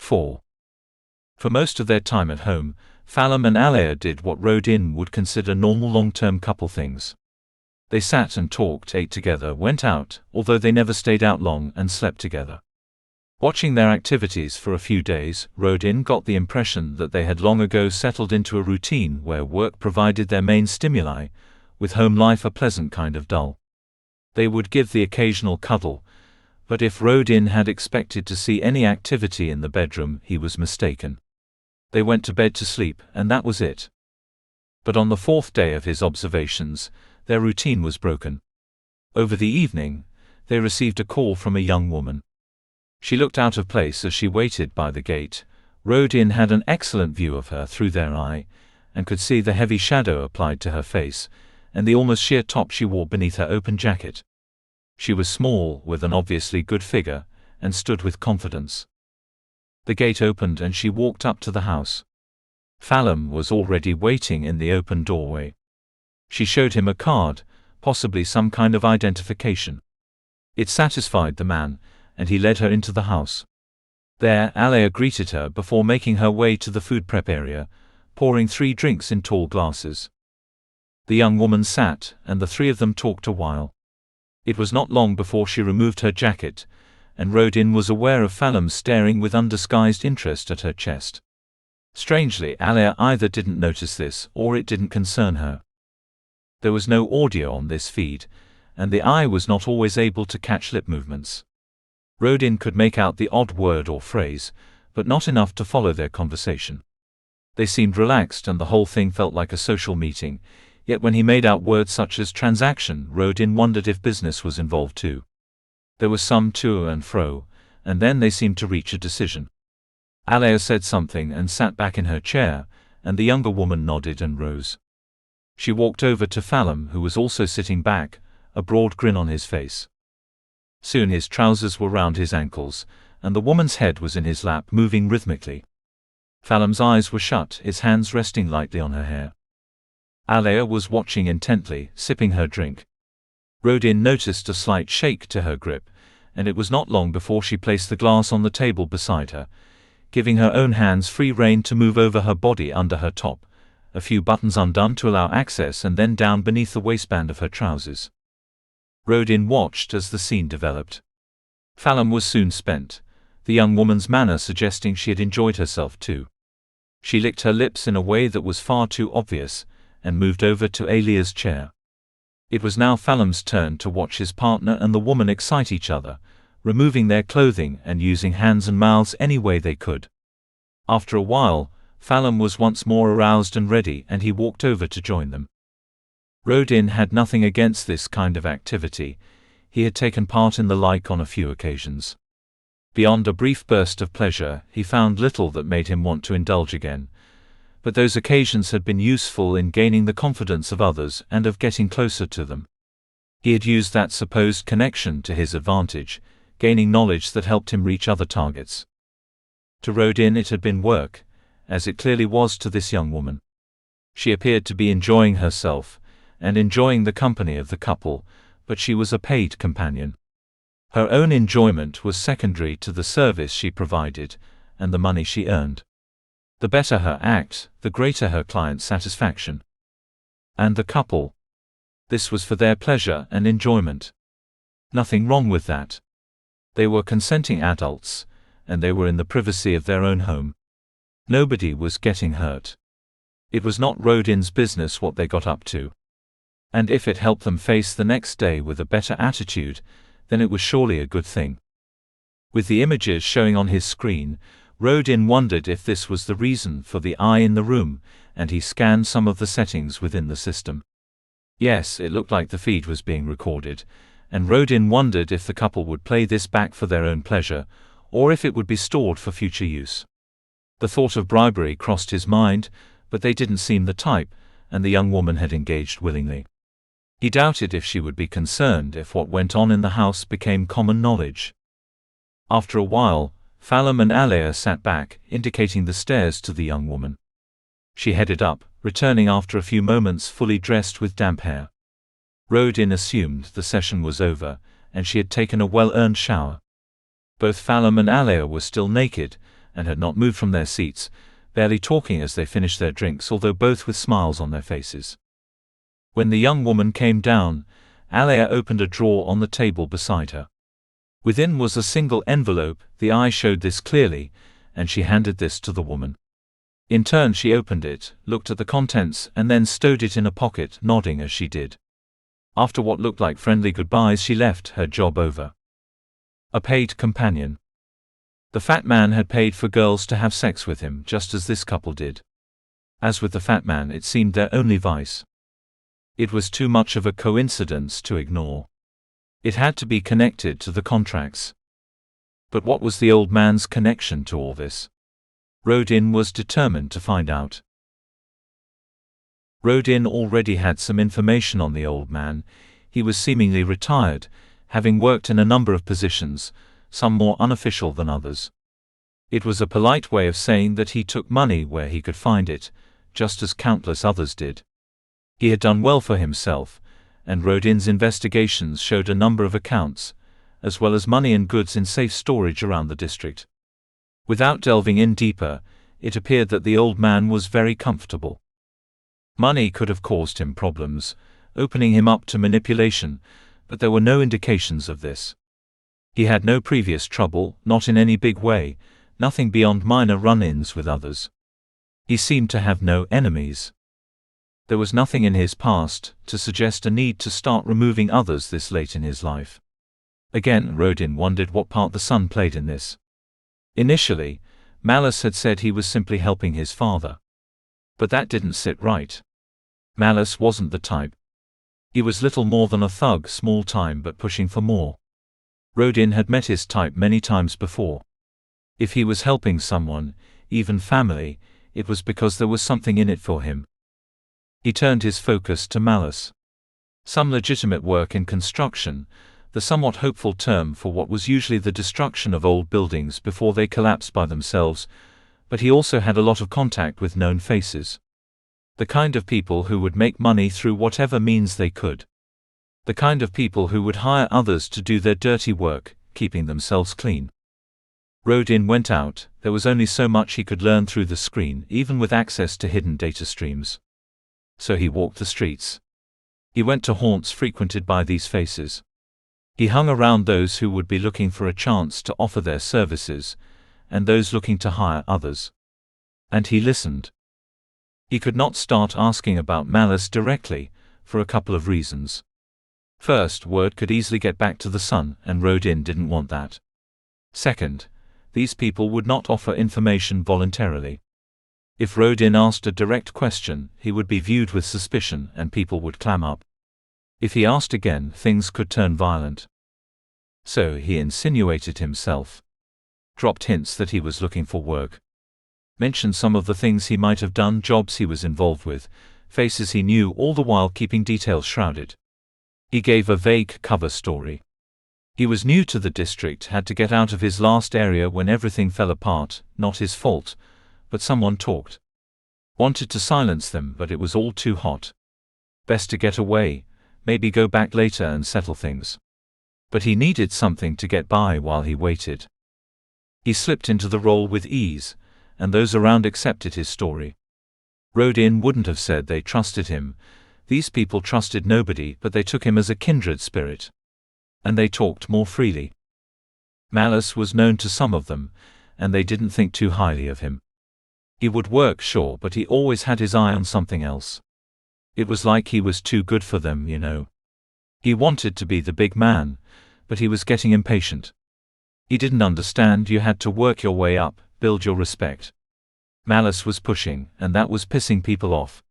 4. For most of their time at home, Phelim and Alea did what Rodin would consider normal long-term couple things. They sat and talked, ate together, went out, although they never stayed out long, and slept together. Watching their activities for a few days, Rodin got the impression that they had long ago settled into a routine where work provided their main stimuli, with home life a pleasant kind of dull. They would give the occasional cuddle, but if Rodin had expected to see any activity in the bedroom, he was mistaken. They went to bed to sleep, and that was it. But on the 4th day of his observations, their routine was broken. Over the evening, they received a call from a young woman. She looked out of place as she waited by the gate. Rodin had an excellent view of her through their eye, and could see the heavy shadow applied to her face, and the almost sheer top she wore beneath her open jacket. She was small, with an obviously good figure, and stood with confidence. The gate opened and she walked up to the house. Phelim was already waiting in the open doorway. She showed him a card, possibly some kind of identification. It satisfied the man, and he led her into the house. There, Alea greeted her before making her way to the food prep area, pouring 3 drinks in tall glasses. The young woman sat, and the 3 of them talked a while. It was not long before she removed her jacket, and Rodin was aware of Phelim staring with undisguised interest at her chest. Strangely, Alea either didn't notice this, or it didn't concern her. There was no audio on this feed, and the eye was not always able to catch lip movements. Rodin could make out the odd word or phrase, but not enough to follow their conversation. They seemed relaxed and the whole thing felt like a social meeting, yet when he made out words such as transaction, Rodin wondered if business was involved too. There was some to and fro, and then they seemed to reach a decision. Alea said something and sat back in her chair, and the younger woman nodded and rose. She walked over to Phelim, who was also sitting back, a broad grin on his face. Soon his trousers were round his ankles, and the woman's head was in his lap, moving rhythmically. Phelim's eyes were shut, his hands resting lightly on her hair. Alea was watching intently, sipping her drink. Rodin noticed a slight shake to her grip, and it was not long before she placed the glass on the table beside her, giving her own hands free rein to move over her body under her top, a few buttons undone to allow access, and then down beneath the waistband of her trousers. Rodin watched as the scene developed. Phelim was soon spent, the young woman's manner suggesting she had enjoyed herself too. She licked her lips in a way that was far too obvious, and moved over to Alea's chair. It was now Phelim's turn to watch his partner and the woman excite each other, removing their clothing and using hands and mouths any way they could. After a while, Phelim was once more aroused and ready, and he walked over to join them. Rodin had nothing against this kind of activity. He had taken part in the like on a few occasions. Beyond a brief burst of pleasure, he found little that made him want to indulge again. But those occasions had been useful in gaining the confidence of others and of getting closer to them. He had used that supposed connection to his advantage, gaining knowledge that helped him reach other targets. To Rodin it had been work, as it clearly was to this young woman. She appeared to be enjoying herself, and enjoying the company of the couple, but she was a paid companion. Her own enjoyment was secondary to the service she provided, and the money she earned. The better her act, the greater her client's satisfaction. And the couple. This was for their pleasure and enjoyment. Nothing wrong with that. They were consenting adults, and they were in the privacy of their own home. Nobody was getting hurt. It was not Rodin's business what they got up to. And if it helped them face the next day with a better attitude, then it was surely a good thing. With the images showing on his screen, Rodin wondered if this was the reason for the eye in the room, and he scanned some of the settings within the system. Yes, it looked like the feed was being recorded, and Rodin wondered if the couple would play this back for their own pleasure, or if it would be stored for future use. The thought of bribery crossed his mind, but they didn't seem the type, and the young woman had engaged willingly. He doubted if she would be concerned if what went on in the house became common knowledge. After a while, Phelim and Alea sat back, indicating the stairs to the young woman. She headed up, returning after a few moments fully dressed with damp hair. Rodin assumed the session was over, and she had taken a well-earned shower. Both Phelim and Alea were still naked, and had not moved from their seats, barely talking as they finished their drinks, although both with smiles on their faces. When the young woman came down, Alea opened a drawer on the table beside her. Within was a single envelope, the eye showed this clearly, and she handed this to the woman. In turn she opened it, looked at the contents, and then stowed it in a pocket, nodding as she did. After what looked like friendly goodbyes, she left, her job over. A paid companion. The fat man had paid for girls to have sex with him, just as this couple did. As with the fat man, it seemed their only vice. It was too much of a coincidence to ignore. It had to be connected to the contracts. But what was the old man's connection to all this? Rodin was determined to find out. Rodin already had some information on the old man. He was seemingly retired, having worked in a number of positions, some more unofficial than others. It was a polite way of saying that he took money where he could find it, just as countless others did. He had done well for himself, and Rodin's investigations showed a number of accounts, as well as money and goods in safe storage around the district. Without delving in deeper, it appeared that the old man was very comfortable. Money could have caused him problems, opening him up to manipulation, but there were no indications of this. He had no previous trouble, not in any big way, nothing beyond minor run-ins with others. He seemed to have no enemies. There was nothing in his past to suggest a need to start removing others this late in his life. Again, Rodin wondered what part the son played in this. Initially, Malice had said he was simply helping his father. But that didn't sit right. Malice wasn't the type. He was little more than a thug, small-time but pushing for more. Rodin had met his type many times before. If he was helping someone, even family, it was because there was something in it for him. He turned his focus to Malice. Some legitimate work in construction, the somewhat hopeful term for what was usually the destruction of old buildings before they collapsed by themselves, but he also had a lot of contact with known faces. The kind of people who would make money through whatever means they could. The kind of people who would hire others to do their dirty work, keeping themselves clean. Rodin went out. There was only so much he could learn through the screen, even with access to hidden data streams. So he walked the streets. He went to haunts frequented by these faces. He hung around those who would be looking for a chance to offer their services, and those looking to hire others. And he listened. He could not start asking about Malice directly, for a couple of reasons. First, word could easily get back to the son, and Rodin didn't want that. Second, these people would not offer information voluntarily. If Rodin asked a direct question, he would be viewed with suspicion and people would clam up. If he asked again, things could turn violent. So he insinuated himself. Dropped hints that he was looking for work. Mentioned some of the things he might have done, jobs he was involved with, faces he knew, all the while keeping details shrouded. He gave a vague cover story. He was new to the district, had to get out of his last area when everything fell apart, not his fault, but someone talked. Wanted to silence them, but it was all too hot. Best to get away, maybe go back later and settle things. But he needed something to get by while he waited. He slipped into the role with ease, and those around accepted his story. Rodin wouldn't have said they trusted him. These people trusted nobody, but they took him as a kindred spirit. And they talked more freely. Malice was known to some of them, and they didn't think too highly of him. He would work, sure, but he always had his eye on something else. It was like he was too good for them, you know. He wanted to be the big man, but he was getting impatient. He didn't understand you had to work your way up, build your respect. Malice was pushing, and that was pissing people off.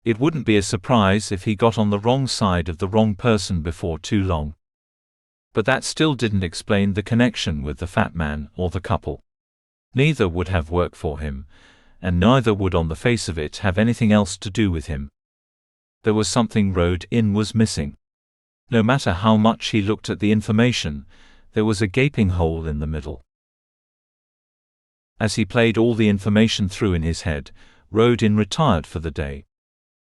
It wouldn't be a surprise if he got on the wrong side of the wrong person before too long. But that still didn't explain the connection with the fat man or the couple. Neither would have worked for him, and neither would on the face of it have anything else to do with him. There was something Rodin was missing. No matter how much he looked at the information, there was a gaping hole in the middle. As he played all the information through in his head, Rodin retired for the day.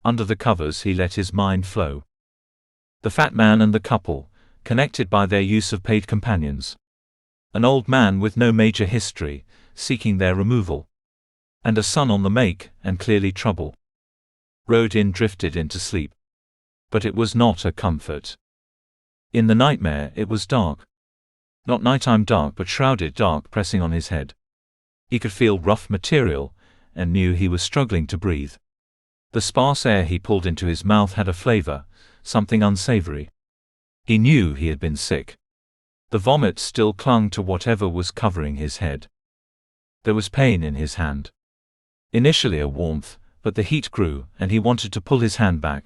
Under the covers he let his mind flow. The fat man and the couple, connected by their use of paid companions. An old man with no major history, seeking their removal. And a son on the make, and clearly trouble. Rodin drifted into sleep. But it was not a comfort. In the nightmare it was dark. Not nighttime dark but shrouded dark pressing on his head. He could feel rough material, and knew he was struggling to breathe. The sparse air he pulled into his mouth had a flavor, something unsavory. He knew he had been sick. The vomit still clung to whatever was covering his head. There was pain in his hand. Initially a warmth, but the heat grew, and he wanted to pull his hand back.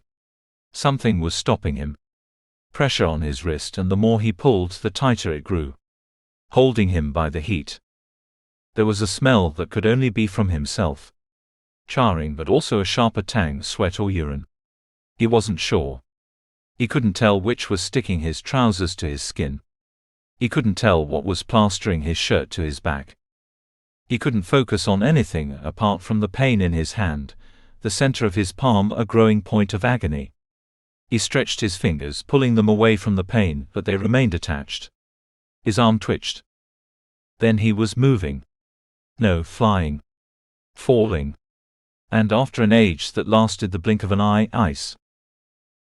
Something was stopping him. Pressure on his wrist, and the more he pulled, the tighter it grew, holding him by the heat. There was a smell that could only be from himself. Charring, but also a sharper tang, sweat or urine. He wasn't sure. He couldn't tell which was sticking his trousers to his skin. He couldn't tell what was plastering his shirt to his back. He couldn't focus on anything apart from the pain in his hand, the center of his palm a growing point of agony. He stretched his fingers, pulling them away from the pain, but they remained attached. His arm twitched. Then he was moving. No, flying. Falling. And after an age that lasted the blink of an eye, ice.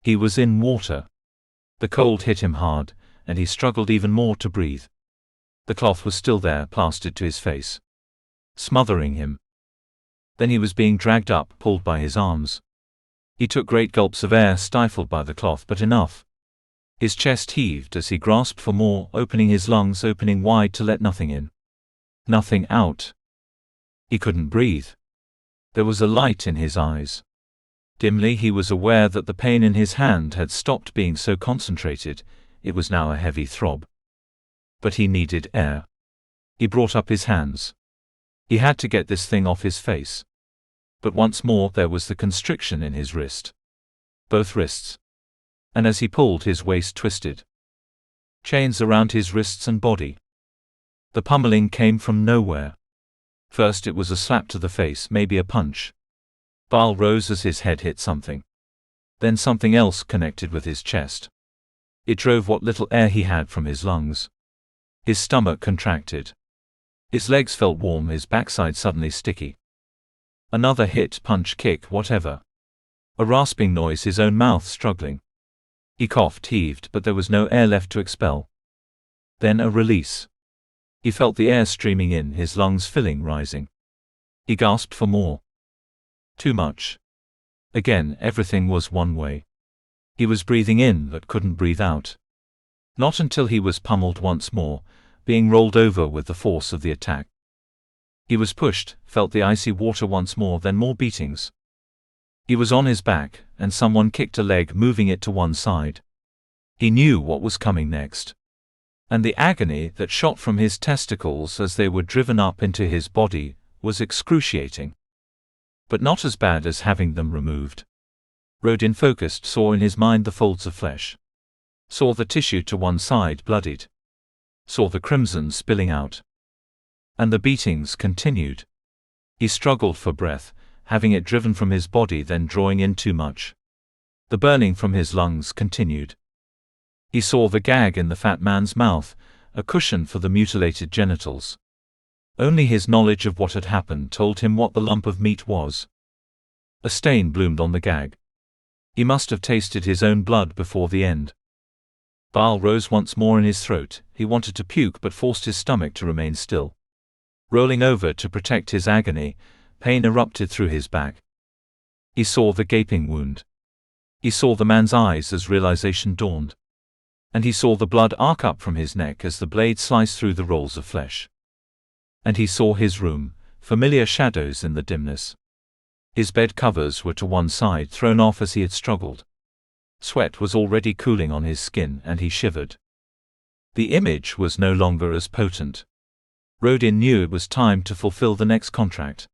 He was in water. The cold hit him hard, and he struggled even more to breathe. The cloth was still there, plastered to his face, smothering him. Then he was being dragged up, pulled by his arms. He took great gulps of air, stifled by the cloth, but enough. His chest heaved as he grasped for more, opening his lungs, opening wide to let nothing in, nothing out. He couldn't breathe. There was a light in his eyes. Dimly he was aware that the pain in his hand had stopped being so concentrated, it was now a heavy throb. But he needed air. He brought up his hands. He had to get this thing off his face. But once more there was the constriction in his wrist. Both wrists. And as he pulled, his waist twisted. Chains around his wrists and body. The pummeling came from nowhere. First it was a slap to the face, maybe a punch. Bile rose as his head hit something. Then something else connected with his chest. It drove what little air he had from his lungs. His stomach contracted. His legs felt warm, his backside suddenly sticky. Another hit, punch, kick, whatever. A rasping noise, his own mouth struggling. He coughed, heaved, but there was no air left to expel. Then a release. He felt the air streaming in, his lungs filling, rising. He gasped for more. Too much. Again, everything was one way. He was breathing in but couldn't breathe out. Not until he was pummeled once more, being rolled over with the force of the attack. He was pushed, felt the icy water once more, then more beatings. He was on his back, and someone kicked a leg, moving it to one side. He knew what was coming next. And the agony that shot from his testicles as they were driven up into his body was excruciating. But not as bad as having them removed. Rodin focused, saw in his mind the folds of flesh. Saw the tissue to one side bloodied. Saw the crimson spilling out. And the beatings continued. He struggled for breath, having it driven from his body, then drawing in too much. The burning from his lungs continued. He saw the gag in the fat man's mouth, a cushion for the mutilated genitals. Only his knowledge of what had happened told him what the lump of meat was. A stain bloomed on the gag. He must have tasted his own blood before the end. Bile rose once more in his throat. He wanted to puke but forced his stomach to remain still. Rolling over to protect his agony, pain erupted through his back. He saw the gaping wound. He saw the man's eyes as realization dawned. And he saw the blood arc up from his neck as the blade sliced through the rolls of flesh. And he saw his room, familiar shadows in the dimness. His bed covers were to one side, thrown off as he had struggled. Sweat was already cooling on his skin, and he shivered. The image was no longer as potent. Rodin knew it was time to fulfill the next contract.